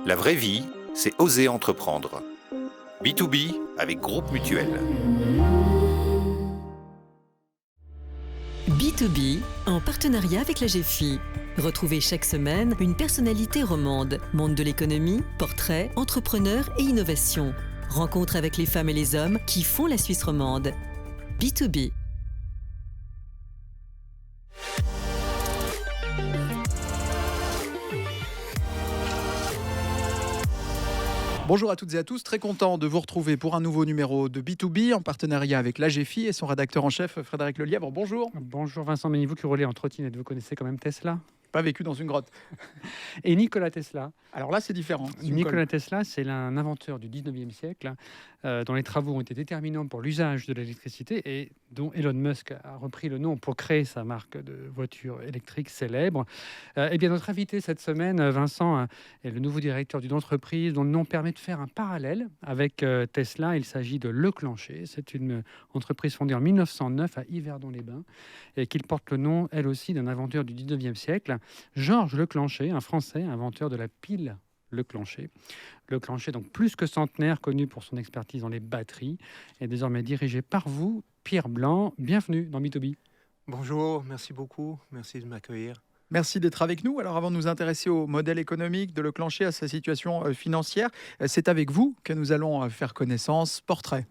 La vraie vie, c'est oser entreprendre. B2B avec Groupe Mutuel. B2B en partenariat avec la GFI. Retrouvez chaque semaine une personnalité romande, monde de l'économie, portrait, entrepreneur et innovation. Rencontre avec les femmes et les hommes qui font la Suisse romande. B2B. Bonjour à toutes et à tous, très content de vous retrouver pour un nouveau numéro de B2B en partenariat avec l'AGFI et son rédacteur en chef Frédéric Lelièvre. Bonjour. Bonjour Vincent Mény, vous qui roulez en trottinette, vous connaissez quand même Tesla? Pas vécu dans une grotte. Et Nikola Tesla. Alors là, c'est différent. Nikola Tesla, c'est un inventeur du 19e siècle dont les travaux ont été déterminants pour l'usage de l'électricité et dont Elon Musk a repris le nom pour créer sa marque de voiture électrique célèbre. Eh bien, notre invité cette semaine, Vincent, est le nouveau directeur d'une entreprise dont le nom permet de faire un parallèle avec Tesla. Il s'agit de Leclanché. C'est une entreprise fondée en 1909 à Yverdon-les-Bains et qui porte le nom, elle aussi, d'un inventeur du 19e siècle, Georges Leclanché, un Français, inventeur de la pile Leclanché. Leclanché, donc plus que centenaire, connu pour son expertise dans les batteries, est désormais dirigé par vous, Pierre Blanc. Bienvenue dans B2B. Bonjour, merci beaucoup, merci de m'accueillir. Merci d'être avec nous. Alors avant de nous intéresser au modèle économique de Leclanché, à sa situation financière, c'est avec vous que nous allons faire connaissance. Portrait.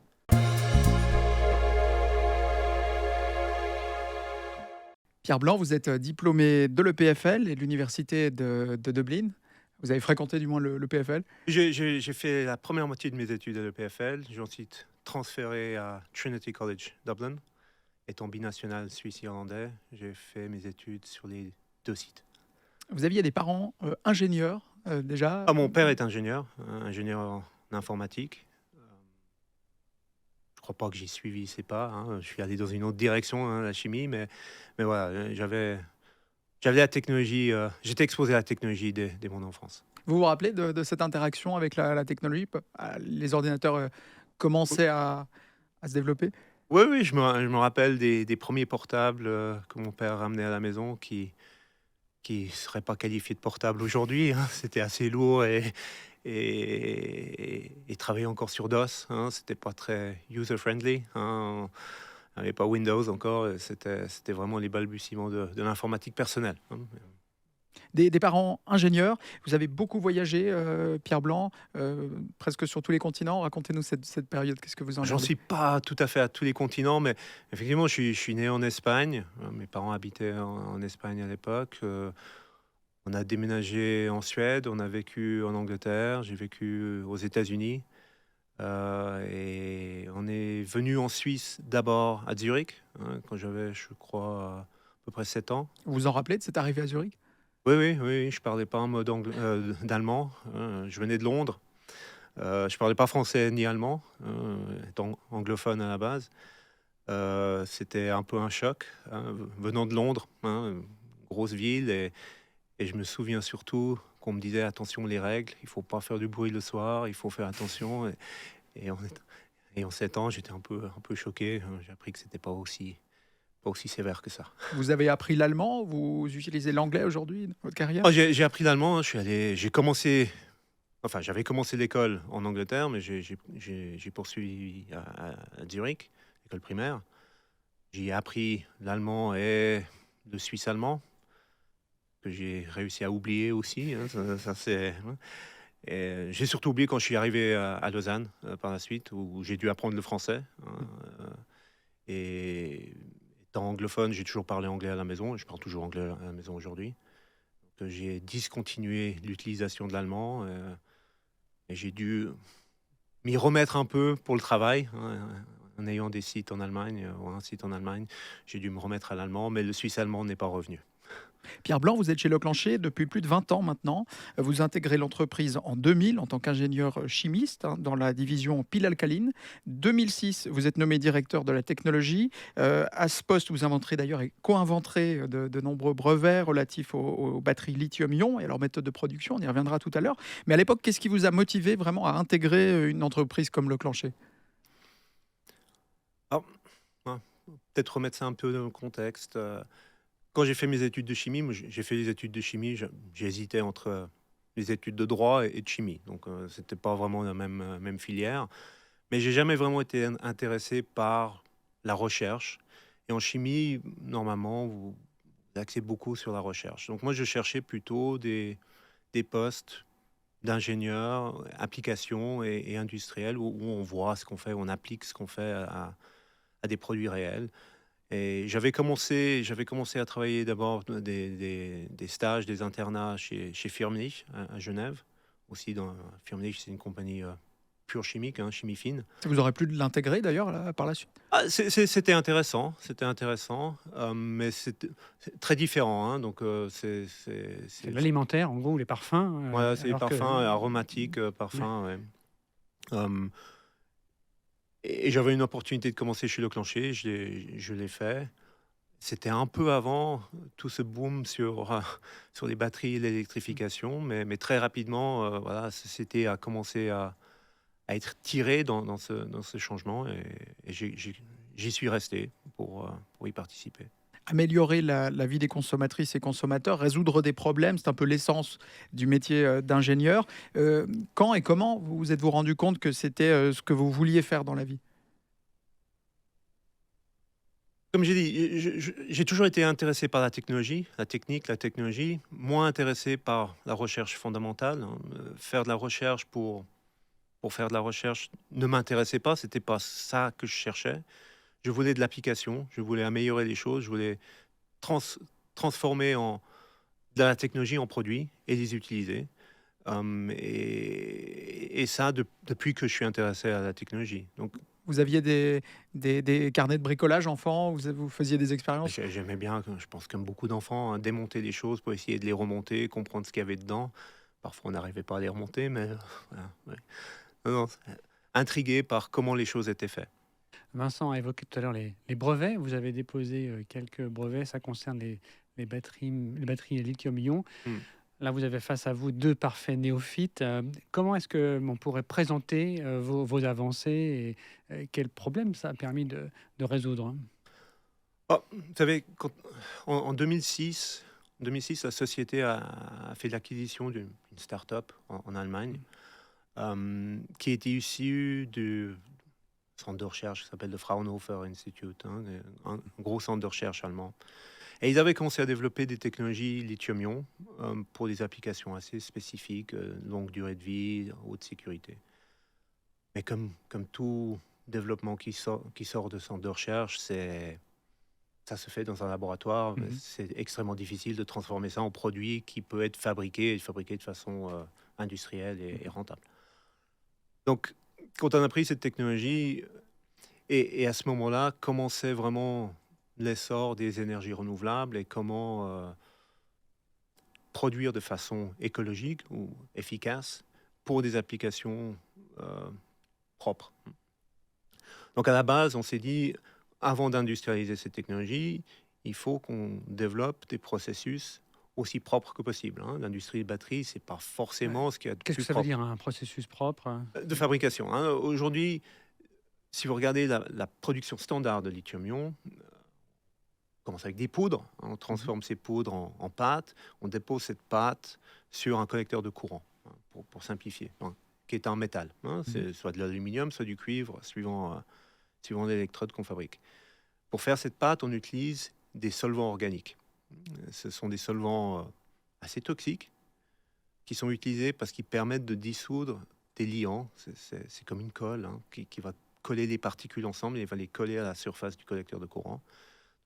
Pierre Blanc, vous êtes diplômé de l'EPFL et de l'Université de Dublin. Vous avez fréquenté du moins le PFL. J'ai fait la première moitié de mes études à l'EPFL. J'ai ensuite transféré à Trinity College Dublin. Étant binational suisse-irlandais, j'ai fait mes études sur les deux sites. Vous aviez des parents ingénieurs déjà. Mon père est ingénieur en informatique. Je ne crois pas que j'ai suivi ses pas. Je suis allé dans une autre direction, la chimie, mais voilà, j'avais la technologie, j'étais exposé à la technologie dès mon enfance. Vous vous rappelez de cette interaction avec la technologie? Les ordinateurs commençaient à se développer? Oui, je me rappelle des premiers portables que mon père ramenait à la maison qui ne seraient pas qualifiés de portables aujourd'hui. C'était assez lourd et travailler encore sur DOS. C'était pas très user-friendly. On n'avait pas Windows encore. C'était vraiment les balbutiements de l'informatique personnelle. Des parents ingénieurs. Vous avez beaucoup voyagé, Pierre Blanc, presque sur tous les continents. Racontez-nous cette période. Qu'est-ce que vous en J'en gardez? suis pas tout à fait à tous les continents, mais effectivement, je suis né en Espagne. Mes parents habitaient en Espagne à l'époque. On a déménagé en Suède, on a vécu en Angleterre, j'ai vécu aux États-Unis. Et on est venu en Suisse d'abord à Zurich, quand j'avais, je crois, à peu près 7 ans. Vous vous en rappelez de cette arrivée à Zurich? Oui, je parlais pas un mot d'allemand. Je venais de Londres. Je parlais pas français ni allemand, étant anglophone à la base. C'était un peu un choc, venant de Londres, grosse ville. Et je me souviens surtout qu'on me disait attention les règles, il faut pas faire du bruit le soir, il faut faire attention. Et en 7 ans, j'étais un peu choqué. J'ai appris que c'était pas aussi sévère que ça. Vous avez appris l'allemand? Vous utilisez l'anglais aujourd'hui dans votre carrière? J'ai appris l'allemand. J'avais commencé l'école en Angleterre, mais j'ai poursuivi à Zurich, l'école primaire. J'ai appris l'allemand et le suisse allemand, que j'ai réussi à oublier aussi. Et j'ai surtout oublié quand je suis arrivé à Lausanne par la suite, où j'ai dû apprendre le français. Et étant anglophone, j'ai toujours parlé anglais à la maison. Je parle toujours anglais à la maison aujourd'hui. Donc, j'ai discontinué l'utilisation de l'allemand. Et j'ai dû m'y remettre un peu pour le travail. En ayant des sites en Allemagne, ou un site en Allemagne, j'ai dû me remettre à l'allemand, mais le suisse-allemand n'est pas revenu. Pierre Blanc, vous êtes chez Leclanché depuis plus de 20 ans maintenant. Vous intégrez l'entreprise en 2000 en tant qu'ingénieur chimiste dans la division pile alcaline. 2006, vous êtes nommé directeur de la technologie. À ce poste, vous inventerez d'ailleurs et co-inventerez de nombreux brevets relatifs aux batteries lithium-ion et à leur méthode de production. On y reviendra tout à l'heure. Mais à l'époque, qu'est-ce qui vous a motivé vraiment à intégrer une entreprise comme Leclanché? Alors, peut-être remettre ça un peu dans le contexte. Quand j'ai fait mes études de chimie, j'ai fait des études de chimie, j'ai hésité entre les études de droit et de chimie. Donc, c'était pas vraiment la même filière. Mais j'ai jamais vraiment été intéressé par la recherche. Et en chimie, normalement, vous axez beaucoup sur la recherche. Donc, moi, je cherchais plutôt des postes d'ingénieur, application et industriel, où on voit ce qu'on fait, on applique ce qu'on fait à des produits réels. Et j'avais commencé à travailler d'abord des stages, des internats chez Firmenich à Genève. Aussi, Firmenich, c'est une compagnie pure chimique, hein, chimie fine. Ça vous aurait plu de l'intégrer d'ailleurs là, par la suite? Ah, c'était intéressant, mais c'est très différent, hein, donc C'est l'alimentaire, en gros, ou les parfums. ouais, c'est les alors que- parfums aromatiques, parfums, ouais. Et j'avais une opportunité de commencer chez Leclanché, je l'ai fait. C'était un peu avant tout ce boom sur les batteries et l'électrification, mais très rapidement, voilà, la société a commencé à être tirée dans ce changement, et j'y suis resté pour y participer. Améliorer la vie des consommatrices et consommateurs, résoudre des problèmes, c'est un peu l'essence du métier d'ingénieur. Quand et comment vous êtes-vous rendu compte que c'était ce que vous vouliez faire dans la vie? Comme j'ai dit, j'ai toujours été intéressé par la technologie, la technique, la technologie, moins intéressé par la recherche fondamentale, hein. Faire de la recherche pour faire de la recherche ne m'intéressait pas, c'était pas ça que je cherchais. Je voulais de l'application, je voulais améliorer les choses, je voulais transformer de la technologie en produits et les utiliser. Et ça, depuis que je suis intéressé à la technologie. Donc, Vous aviez des carnets de bricolage enfant, vous faisiez des expériences? j'aimais bien, je pense comme beaucoup d'enfants, hein, démonter des choses pour essayer de les remonter, comprendre ce qu'il y avait dedans. Parfois, on n'arrivait pas à les remonter, mais voilà, ouais. Non, intrigué par comment les choses étaient faites. Vincent a évoqué tout à l'heure les brevets. Vous avez déposé quelques brevets. Ça concerne les batteries à lithium-ion. Hmm. Là, vous avez face à vous deux parfaits néophytes. Comment est-ce qu'on pourrait présenter vos avancées et quels problèmes ça a permis de résoudre? Oh, vous savez, en 2006, la société a fait l'acquisition d'une start-up en Allemagne, qui était issue du centre de recherche qui s'appelle le Fraunhofer Institute, hein, un gros centre de recherche allemand. Et ils avaient commencé à développer des technologies lithium-ion pour des applications assez spécifiques, longue durée de vie, haute sécurité. Mais comme tout développement qui sort de centre de recherche, ça se fait dans un laboratoire. Mhm. C'est extrêmement difficile de transformer ça en produit qui peut être fabriqué de façon industrielle et rentable. Donc, quand on a pris cette technologie, et à ce moment-là, commençait vraiment l'essor des énergies renouvelables et comment produire de façon écologique ou efficace pour des applications propres. Donc, à la base, on s'est dit, avant d'industrialiser cette technologie, il faut qu'on développe des processus aussi propres que possible, hein. L'industrie de batterie, c'est pas forcément ce qu'il y a de Qu'est-ce que plus ça veut propre dire, un processus propre? de fabrication, hein. Aujourd'hui, si vous regardez la production standard de lithium-ion, on commence avec des poudres, hein. On transforme ces poudres en pâte, on dépose cette pâte sur un collecteur de courant, hein, pour simplifier, hein, qui est en métal, hein. C'est soit de l'aluminium, soit du cuivre, suivant l'électrode qu'on fabrique. Pour faire cette pâte, on utilise des solvants organiques. Ce sont des solvants assez toxiques qui sont utilisés parce qu'ils permettent de dissoudre des liants. C'est comme une colle, hein, qui va coller les particules ensemble et va les coller à la surface du collecteur de courant.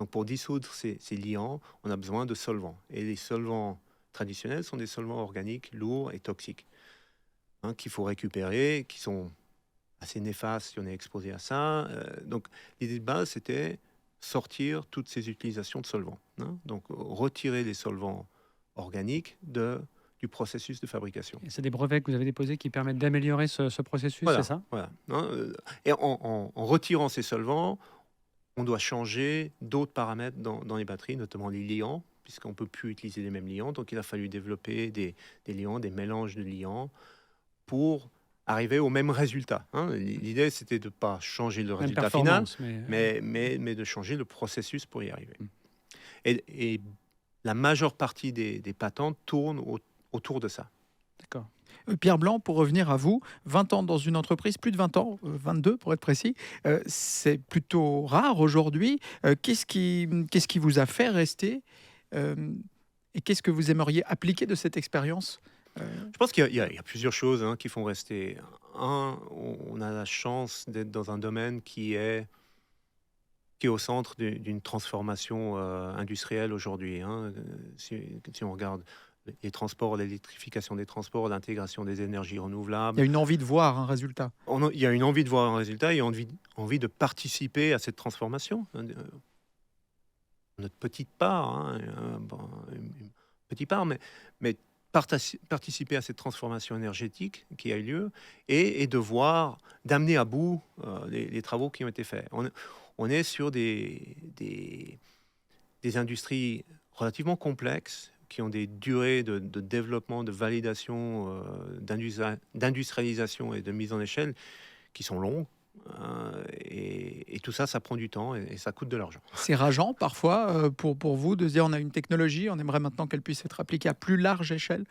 Donc pour dissoudre ces liants, on a besoin de solvants. Et les solvants traditionnels sont des solvants organiques lourds et toxiques, hein, qu'il faut récupérer, qui sont assez néfastes si on est exposé à ça. Donc l'idée de base, c'était sortir toutes ces utilisations de solvants, hein. Donc retirer les solvants organiques du processus de fabrication. Et c'est des brevets que vous avez déposés qui permettent d'améliorer ce processus, Voilà, c'est ça? voilà, hein. Et en retirant ces solvants, on doit changer d'autres paramètres dans les batteries, notamment les liants, puisqu'on ne peut plus utiliser les mêmes liants. Donc il a fallu développer des liants, des mélanges de liants pour arriver au même résultat, hein. L'idée, c'était de ne pas changer le Même résultat final, performance, mais de changer le processus pour y arriver. Et la majeure partie des patents tournent autour de ça. D'accord. Pierre Blanc, pour revenir à vous, 20 ans dans une entreprise, plus de 20 ans, 22 pour être précis, c'est plutôt rare aujourd'hui. Qu'est-ce qui vous a fait rester et qu'est-ce que vous aimeriez appliquer de cette expérience? Je pense qu'il y a plusieurs choses qui font rester. Un, on a la chance d'être dans un domaine qui est au centre d'une transformation industrielle aujourd'hui. Si on regarde les transports, l'électrification des transports, l'intégration des énergies Il y renouvelables, a une envie de voir un résultat. il y a une envie de voir un résultat et envie de participer à cette transformation. Notre petite part, une petite part, mais participer à cette transformation énergétique qui a eu lieu et d'amener à bout les travaux qui ont été faits. On est sur des industries relativement complexes qui ont des durées de développement, de validation, d'industrialisation et de mise en échelle qui sont longues. Et tout ça, ça prend du temps et ça coûte de l'argent. C'est rageant parfois pour vous de se dire on a une technologie, on aimerait maintenant qu'elle puisse être appliquée à plus large échelle.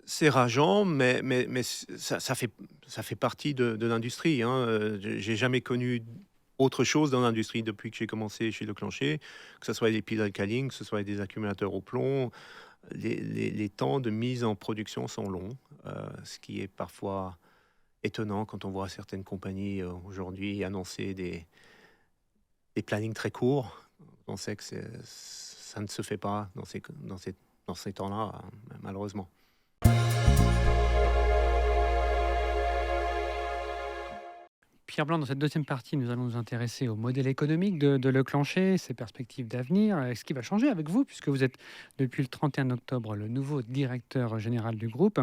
C'est rageant, mais ça fait partie de l'industrie. J'ai jamais connu autre chose dans l'industrie depuis que j'ai commencé chez Leclanché, que ce soit des piles alcalines, que ce soit des accumulateurs au plomb. Les temps de mise en production sont longs, ce qui est parfois étonnant quand on voit certaines compagnies aujourd'hui annoncer des plannings très courts. On sait que ça ne se fait pas dans ces temps-là, malheureusement. Pierre Blanc, dans cette deuxième partie, nous allons nous intéresser au modèle économique de Leclanché, ses perspectives d'avenir, ce qui va changer avec vous, puisque vous êtes depuis le 31 octobre le nouveau directeur général du groupe.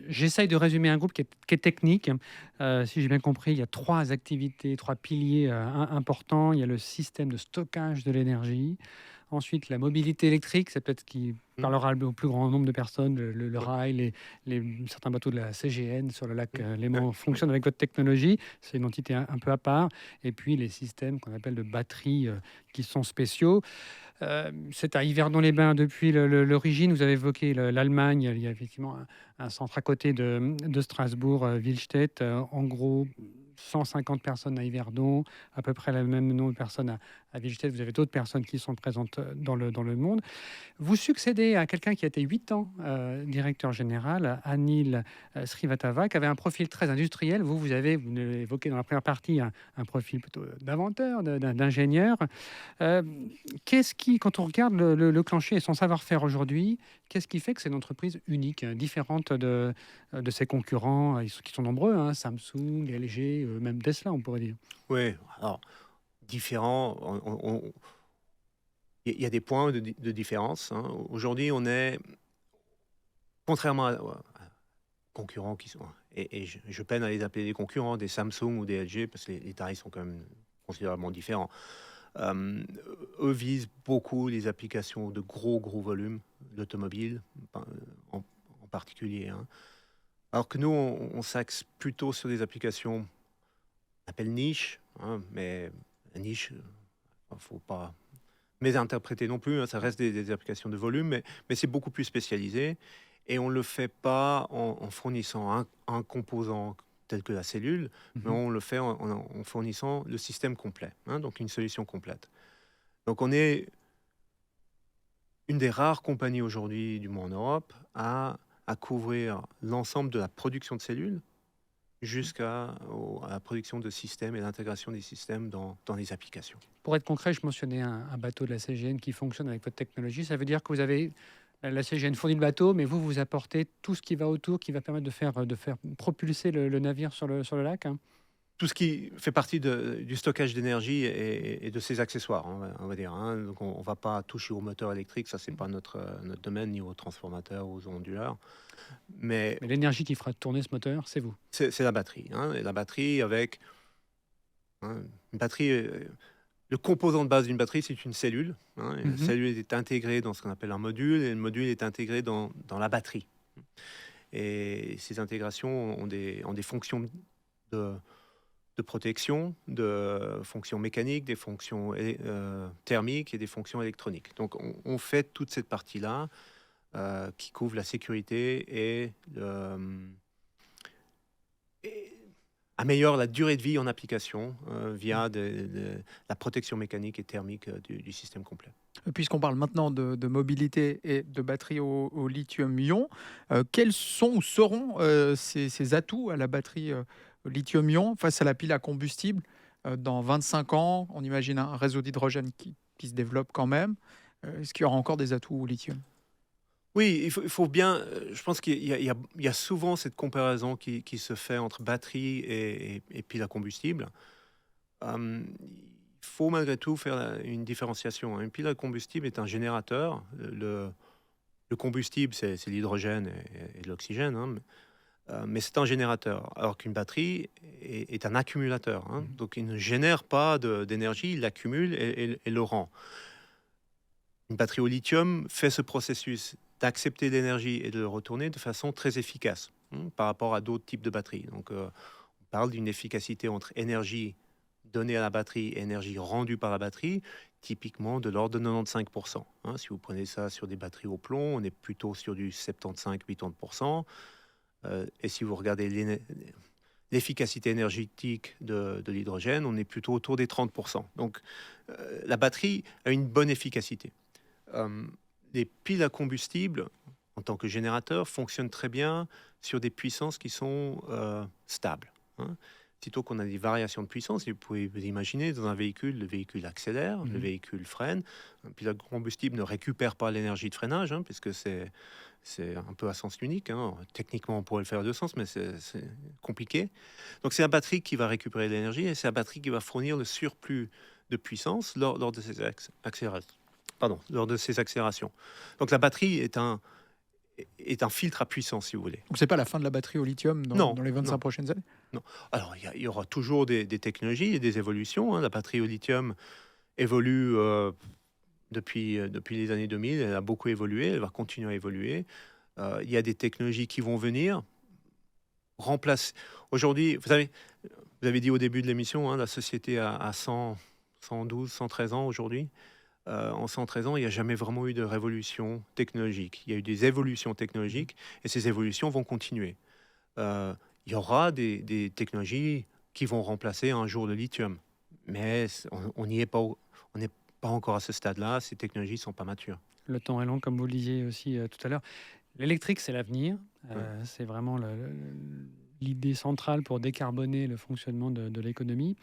J'essaye de résumer un groupe qui est technique. Si j'ai bien compris, il y a 3 activités, 3 piliers importants. Il y a le système de stockage de l'énergie. Ensuite, la mobilité électrique, c'est peut-être ce qui parlera au plus grand nombre de personnes. Le rail, certains bateaux de la CGN sur le lac Léman fonctionnent avec votre technologie. C'est une entité un peu à part. Et puis, les systèmes qu'on appelle de batteries qui sont spéciaux. C'est à Yverdon-les-Bains depuis l'origine. Vous avez évoqué l'Allemagne. Il y a effectivement un centre à côté de Strasbourg, Willstedt. En gros, 150 personnes à Yverdon, à peu près le même nombre de personnes à Willstedt. Vous avez d'autres personnes qui sont présentes dans le monde. Vous succédez à quelqu'un qui a été 8 ans directeur général, Anil Srivatava, qui avait un profil très industriel. Vous l'avez évoqué dans la première partie, un profil plutôt d'inventeur, d'ingénieur. Quand on regarde le Leclanché et son savoir-faire aujourd'hui, qu'est-ce qui fait que c'est une entreprise unique, différente de ses concurrents, qui sont nombreux, Samsung, LG, même Tesla, on pourrait dire. Oui, alors, différent, il y a des points de différence. Aujourd'hui, on est, contrairement à concurrents qui sont, et je peine à les appeler des concurrents, des Samsung ou des LG, parce que les tarifs sont quand même considérablement différents. Eux visent beaucoup les applications de gros volumes, l'automobile en particulier. Alors que nous, on s'axe plutôt sur des applications qu'on appelle niche, mais niche, il ne faut pas mésinterpréter non plus, ça reste des applications de volume, mais c'est beaucoup plus spécialisé et on ne le fait pas en fournissant un composant tel que la cellule, mais on le fait en fournissant le système complet, donc une solution complète. Donc on est une des rares compagnies aujourd'hui, du moins en Europe, à couvrir l'ensemble de la production de cellules jusqu'à la production de systèmes et l'intégration des systèmes dans les applications. Pour être concret, je mentionnais un bateau de la CGN qui fonctionne avec votre technologie. Ça veut dire que vous avez la CGN fournit le bateau, mais vous apportez tout ce qui va autour, qui va permettre de faire propulser le navire sur le lac. Tout ce qui fait partie du stockage d'énergie et de ses accessoires, on va dire. Donc on ne va pas toucher au moteur électrique, ça c'est pas notre domaine, ni aux transformateurs, aux onduleurs. Mais l'énergie qui fera tourner ce moteur, c'est vous. C'est la batterie. Et la batterie avec une batterie. Le composant de base d'une batterie, c'est une cellule. Une cellule est intégrée dans ce qu'on appelle un module, et le module est intégré dans la batterie. Et ces intégrations ont des fonctions de protection, de fonctions mécaniques, des fonctions thermiques et des fonctions électroniques. Donc on fait toute cette partie-là qui couvre la sécurité et améliore la durée de vie en application via la protection mécanique et thermique du système complet. Puisqu'on parle maintenant de mobilité et de batterie au lithium-ion, quels sont ou seront ces atouts à la batterie au lithium-ion face à la pile à combustible dans 25 ans? On imagine un réseau d'hydrogène qui se développe quand même. Est-ce qu'il y aura encore des atouts au lithium? Oui, il faut bien. Je pense qu'il y a souvent cette comparaison qui se fait entre batterie et pile à combustible. Il faut malgré tout faire une différenciation, hein. Une pile à combustible est un générateur. Le combustible, c'est l'hydrogène et l'oxygène, hein, mais c'est un générateur, alors qu'une batterie est un accumulateur, hein. Donc il ne génère pas d'énergie, il l'accumule et le rend. Une batterie au lithium fait ce processus d'accepter l'énergie et de le retourner de façon très efficace, hein, par rapport à d'autres types de batteries. Donc on parle d'une efficacité entre énergie donnée à la batterie et énergie rendue par la batterie, typiquement de l'ordre de 95%, hein. Si vous prenez ça sur des batteries au plomb, on est plutôt sur du 75-80%. Et si vous regardez l'efficacité énergétique de l'hydrogène, on est plutôt autour des 30%. Donc la batterie a une bonne efficacité. Les piles à combustible, en tant que générateur, fonctionnent très bien sur des puissances qui sont stables, hein. Sitôt qu'on a des variations de puissance, vous pouvez vous imaginer, dans un véhicule, le véhicule accélère, le véhicule freine. Un pile à combustible ne récupère pas l'énergie de freinage, hein, puisque c'est un peu à sens unique, hein. Techniquement, on pourrait le faire à deux sens, mais c'est compliqué. Donc c'est la batterie qui va récupérer l'énergie et c'est la batterie qui va fournir le surplus de puissance lors de ces accélérations. Donc la batterie est un filtre à puissance, si vous voulez. Donc c'est pas la fin de la batterie au lithium dans les 25 prochaines années? Non. Alors il y aura toujours des technologies et des évolutions, hein. La batterie au lithium évolue depuis les années 2000, elle a beaucoup évolué, elle va continuer à évoluer. Il y a des technologies qui vont venir remplacer. Aujourd'hui, vous avez dit au début de l'émission, hein, la société a 112, 113 ans aujourd'hui. En 113 ans, il n'y a jamais vraiment eu de révolution technologique. Il y a eu des évolutions technologiques et ces évolutions vont continuer. Il y aura des technologies qui vont remplacer un jour le lithium, mais on n'est pas encore à ce stade-là. Ces technologies ne sont pas matures. Le temps est long, comme vous le disiez aussi tout à l'heure. L'électrique, c'est l'avenir. C'est vraiment l'idée centrale pour décarboner le fonctionnement de l'économie.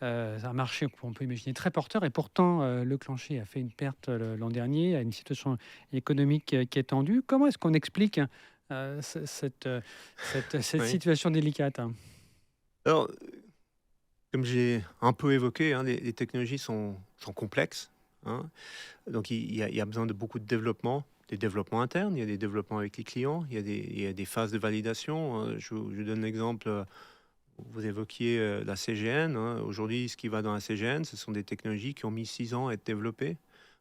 C'est un marché qu'on peut imaginer très porteur et pourtant Leclanché a fait une perte l'an dernier, a une situation économique qui est tendue. Comment est-ce qu'on explique cette Oui. situation délicate? Alors, comme j'ai un peu évoqué, hein, les technologies sont complexes, hein. Donc il y a besoin de beaucoup de développement, des développements internes, il y a des développements avec les clients, il y a des phases de validation. Je vous donne l'exemple, vous évoquiez la CGN, hein. Aujourd'hui, ce qui va dans la CGN, ce sont des technologies qui ont mis 6 ans à être développées,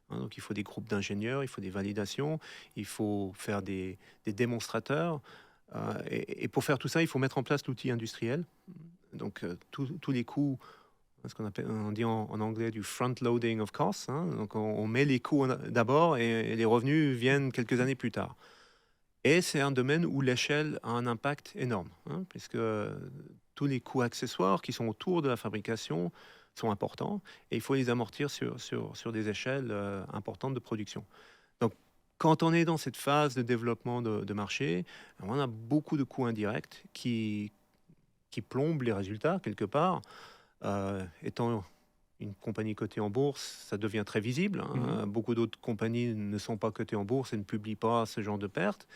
hein. Donc il faut des groupes d'ingénieurs, il faut des validations, il faut faire des démonstrateurs. Et pour faire tout ça, il faut mettre en place l'outil industriel. Donc tous les coûts, ce on dit en anglais du front-loading of costs, hein. Donc on met les coûts d'abord et les revenus viennent quelques années plus tard. Et c'est un domaine où l'échelle a un impact énorme, hein, puisque tous les coûts accessoires qui sont autour de la fabrication sont importants et il faut les amortir sur des échelles importantes de production. Donc quand on est dans cette phase de développement de marché, on a beaucoup de coûts indirects qui plombent les résultats quelque part. Étant une compagnie cotée en bourse, ça devient très visible, hein. Beaucoup d'autres compagnies ne sont pas cotées en bourse et ne publient pas ce genre de pertes.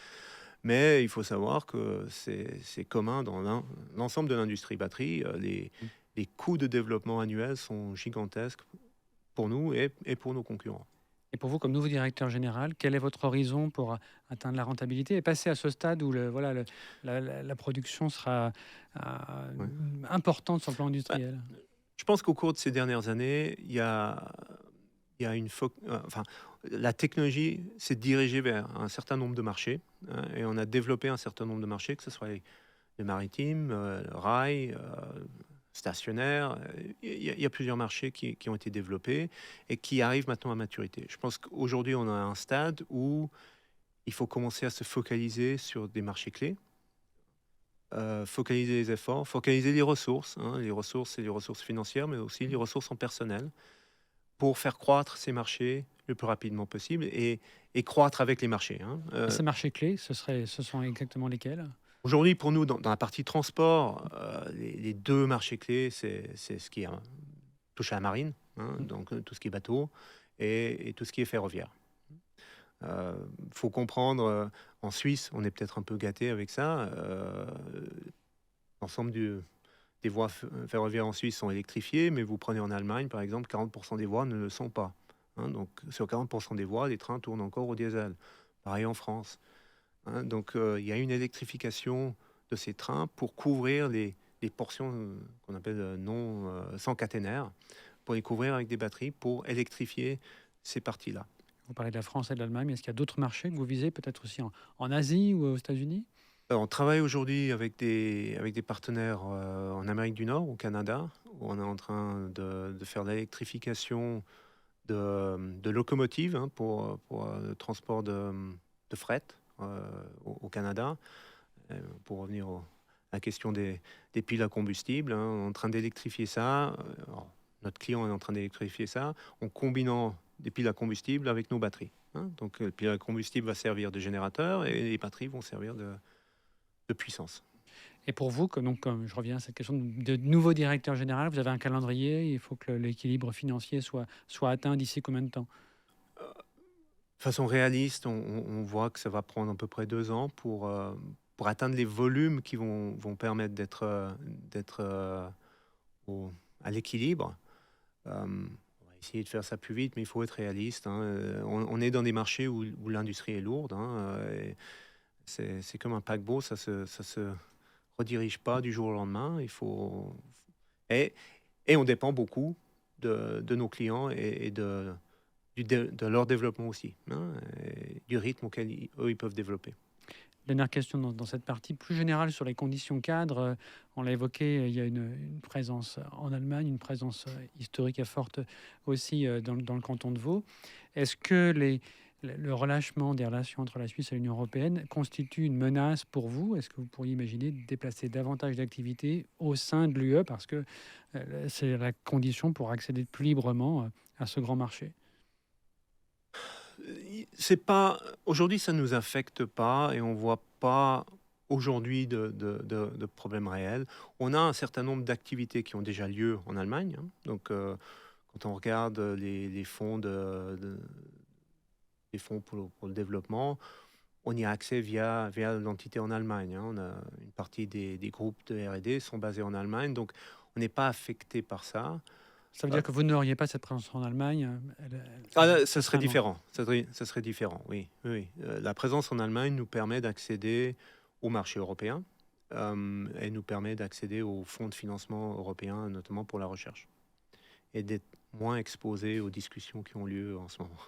Mais il faut savoir que c'est commun dans l'ensemble de l'industrie batterie. Les coûts de développement annuels sont gigantesques pour nous et pour nos concurrents. Et pour vous, comme nouveau directeur général, quel est votre horizon pour atteindre la rentabilité et passer à ce stade où la production sera importante sur le plan industriel? Je pense qu'au cours de ces dernières années, il y a la technologie s'est dirigée vers un certain nombre de marchés, hein, et on a développé un certain nombre de marchés, que ce soit les maritimes, le rail, stationnaire. Il y a plusieurs marchés qui ont été développés et qui arrivent maintenant à maturité. Je pense qu'aujourd'hui, on a un stade où il faut commencer à se focaliser sur des marchés clés, focaliser les efforts, focaliser les ressources. Les ressources, c'est les ressources financières, mais aussi les ressources en personnel, pour faire croître ces marchés le plus rapidement possible et croître avec les marchés. Ces marchés clés, ce sont exactement lesquels? Aujourd'hui, pour nous, dans la partie transport, les deux marchés clés, c'est ce qui touche à la marine, donc tout ce qui est bateau et tout ce qui est ferroviaire. Faut comprendre, en Suisse, on est peut-être un peu gâté avec ça. L'ensemble des voies ferroviaires en Suisse sont électrifiées, mais vous prenez en Allemagne, par exemple, 40% des voies ne le sont pas. Donc, sur 40% des voies, les trains tournent encore au diesel. Pareil en France. Donc, il y a une électrification de ces trains pour couvrir les portions qu'on appelle sans caténaire, pour les couvrir avec des batteries, pour électrifier ces parties-là. Vous parlez de la France et de l'Allemagne, mais est-ce qu'il y a d'autres marchés que vous visez, peut-être aussi en Asie ou aux États-Unis? On travaille aujourd'hui avec des partenaires en Amérique du Nord, au Canada, où on est en train de faire l'électrification de locomotives pour le transport de fret au Canada. Pour revenir à la question des piles à combustible, on est en train d'électrifier ça. Alors, notre client est en train d'électrifier ça en combinant des piles à combustible avec nos batteries. Donc, le pile à combustible va servir de générateur et les batteries vont servir de puissance. Et pour vous, comme je reviens à cette question de nouveau directeur général, vous avez un calendrier, il faut que l'équilibre financier soit atteint d'ici combien de temps? De façon réaliste, on voit que ça va prendre à peu près 2 ans pour atteindre les volumes qui vont permettre d'être à l'équilibre. On va essayer de faire ça plus vite, mais il faut être réaliste. On est dans des marchés où l'industrie est lourde. Et c'est comme un paquebot, ça se redirige pas du jour au lendemain. Et on dépend beaucoup de nos clients et de leur développement aussi, et du rythme auquel eux ils peuvent développer. Dernière question dans cette partie plus générale sur les conditions cadres. On l'a évoqué, il y a une présence en Allemagne, une présence historique et forte aussi dans le canton de Vaud. Est-ce que le relâchement des relations entre la Suisse et l'Union européenne constitue une menace pour vous? Est-ce que vous pourriez imaginer de déplacer davantage d'activités au sein de l'UE parce que c'est la condition pour accéder plus librement à ce grand marché? Aujourd'hui, ça nous affecte pas et on voit pas aujourd'hui de problèmes réels. On a un certain nombre d'activités qui ont déjà lieu en Allemagne. Donc, quand on regarde les fonds les fonds pour le développement, on y a accès via l'entité en Allemagne. On a une partie des groupes de R&D sont basés en Allemagne, donc on n'est pas affecté par ça. Ça veut dire que vous n'auriez pas cette présence en Allemagne? Ça serait différent. Ça serait différent, oui. La présence en Allemagne nous permet d'accéder au marché européen et nous permet d'accéder aux fonds de financement européens, notamment pour la recherche, et d'être moins exposé aux discussions qui ont lieu en ce moment.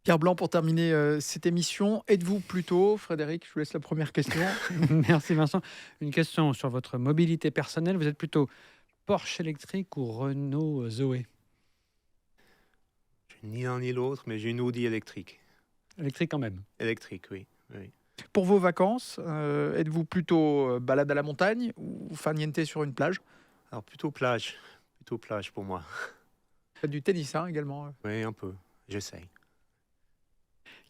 Pierre Blanc, pour terminer cette émission, êtes-vous plutôt, Frédéric, je vous laisse la première question. Merci Vincent. Une question sur votre mobilité personnelle. Vous êtes plutôt Porsche électrique ou Renault Zoé? Ni l'un ni l'autre, mais j'ai une Audi électrique. Électrique quand même? Électrique, oui. Pour vos vacances, êtes-vous plutôt balade à la montagne ou farniente sur une plage? Alors plutôt plage pour moi. Vous faites du tennis également? Oui, un peu, j'essaye.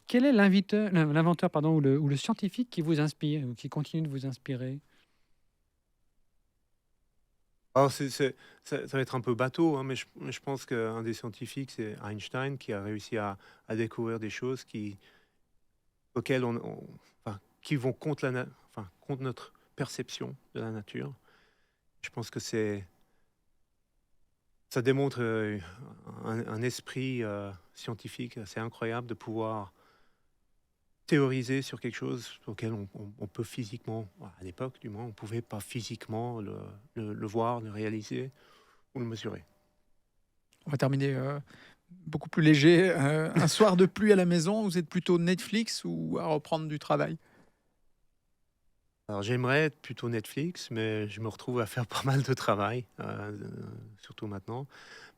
Quel est l'inventeur ou le scientifique qui vous inspire ou qui continue de vous inspirer? Alors ça va être un peu bateau, mais je pense qu'un des scientifiques, c'est Einstein, qui a réussi à découvrir des choses auxquelles qui vont contre notre perception de la nature. Je pense que ça démontre un esprit scientifique assez incroyable de pouvoir théoriser sur quelque chose auquel on peut physiquement, à l'époque du moins, on ne pouvait pas physiquement le voir, le réaliser ou le mesurer. On va terminer beaucoup plus léger. Un soir de pluie à la maison, vous êtes plutôt Netflix ou à reprendre du travail? Alors j'aimerais être plutôt Netflix, mais je me retrouve à faire pas mal de travail, surtout maintenant.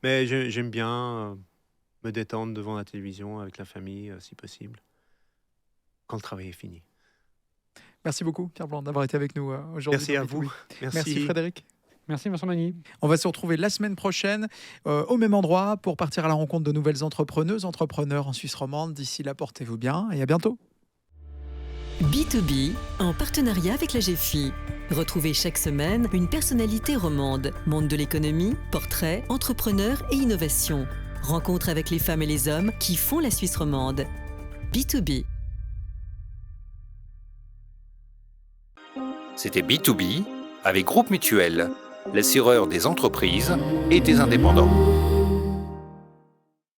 Mais j'aime bien me détendre devant la télévision avec la famille, si possible, quand le travail est fini. Merci beaucoup, Pierre Blanc, d'avoir été avec nous aujourd'hui. Merci dans à vous. B2B. Merci Frédéric. Merci Vincent Magny. On va se retrouver la semaine prochaine au même endroit pour partir à la rencontre de nouvelles entrepreneuses, entrepreneurs en Suisse romande. D'ici là, portez-vous bien et à bientôt. B2B en partenariat avec la GFI. Retrouvez chaque semaine une personnalité romande, monde de l'économie, portrait, entrepreneur et innovation. Rencontre avec les femmes et les hommes qui font la Suisse romande. B2B. C'était B2B avec Groupe Mutuel, l'assureur des entreprises et des indépendants.